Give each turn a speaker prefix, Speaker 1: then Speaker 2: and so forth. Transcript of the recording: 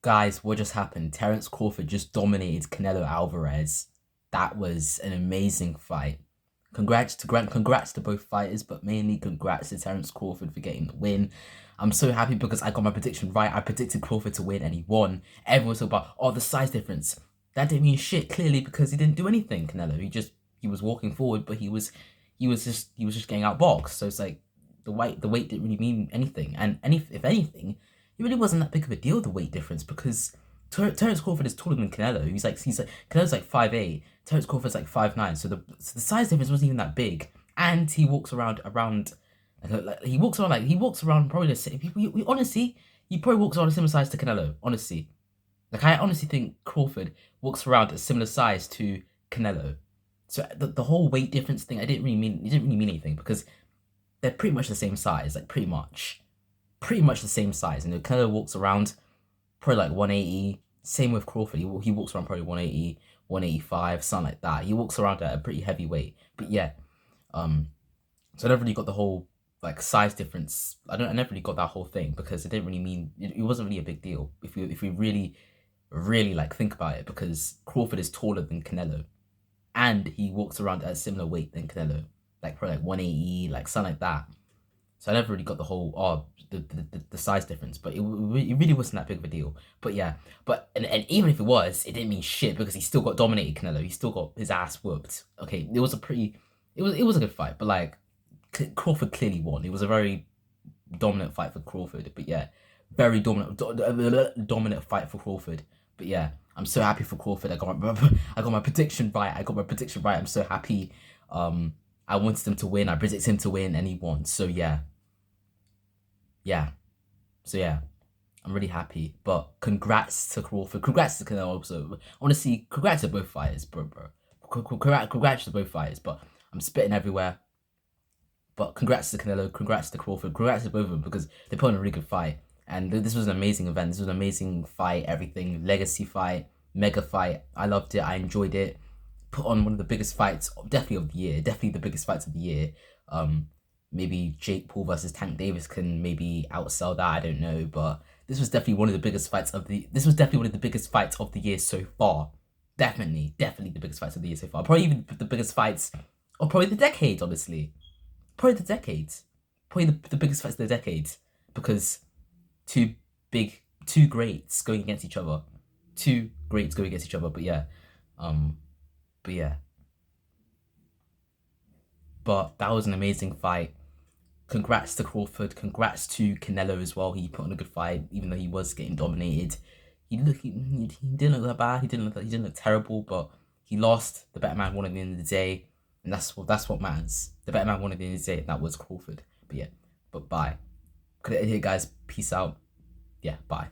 Speaker 1: Guys, what just happened? Terrence Crawford just dominated Canelo Alvarez. That was an amazing fight. Congrats to both fighters, but mainly congrats to Terrence Crawford for getting the win. I'm so happy because I got my prediction right. I predicted Crawford to win and he won. Everyone's talking about, oh, the size difference. That didn't mean shit, clearly, because he didn't do anything, Canelo. He was walking forward, but he was just getting outboxed. So it's like the weight didn't really mean anything. And if anything, it really wasn't that big of a deal, the weight difference, because Terrence Crawford is taller than Canelo. He's like Canelo's like 5'8", Terrence Crawford's like 5'9", so the size difference wasn't even that big. And he walks around he walks around probably the same. Honestly, he probably walks around a similar size to Canelo. Honestly, like I honestly think Crawford walks around a similar size to Canelo. So the whole weight difference thing, it didn't really mean anything because they're pretty much the same size, like pretty much the same size. And Canelo walks around probably like 180. Same with Crawford. He walks around probably 180, 185, something like that. He walks around at a pretty heavy weight. But yeah, so I never really got the whole like size difference. I never really got that whole thing because it didn't really mean it wasn't really a big deal if we really like think about it, because Crawford is taller than Canelo and he walks around at a similar weight than Canelo, like probably like 180, like something like that. So I never really got the whole the size difference, but it really wasn't that big of a deal. But yeah, and even if it was, it didn't mean shit because he still got dominated Canelo. He still got his ass whooped. Okay, it was a good fight, but like Crawford clearly won. It was a very dominant fight for Crawford. But yeah, very dominant fight for Crawford. But yeah, I'm so happy for Crawford. I got my prediction right. I'm so happy. I wanted him to win. I predicted him to win, and he won. So yeah, yeah. So yeah, I'm really happy. But congrats to Crawford. Congrats to Canelo also. Honestly, congrats to both fighters, bro. Congrats to both fighters. But I'm spitting everywhere. But congrats to Canelo. Congrats to Crawford. Congrats to both of them because they put on a really good fight. And this was an amazing event. This was an amazing fight. Everything, legacy fight, mega fight. I loved it. I enjoyed it. Put on one of the biggest fights, definitely of the year. Definitely the biggest fights of the year. Maybe Jake Paul versus Tank Davis can maybe outsell that. I don't know, but this was definitely one of the biggest fights of the. This was definitely one of the biggest fights of the year so far. Definitely the biggest fights of the year so far. Probably even the biggest fights, or probably the decade. Honestly, probably the decades. Probably the biggest fights of the decades because two two greats going against each other. Two greats going against each other. But yeah, um, but yeah, but that was an amazing fight. Congrats to Crawford. Congrats to Canelo as well. He put on a good fight, even though he was getting dominated. He didn't look that bad. He didn't look terrible, but he lost. The better man won at the end of the day, and that's what matters. The better man won at the end of the day, and that was Crawford. But yeah, but bye. Cut it here, guys. Peace out. Yeah, bye.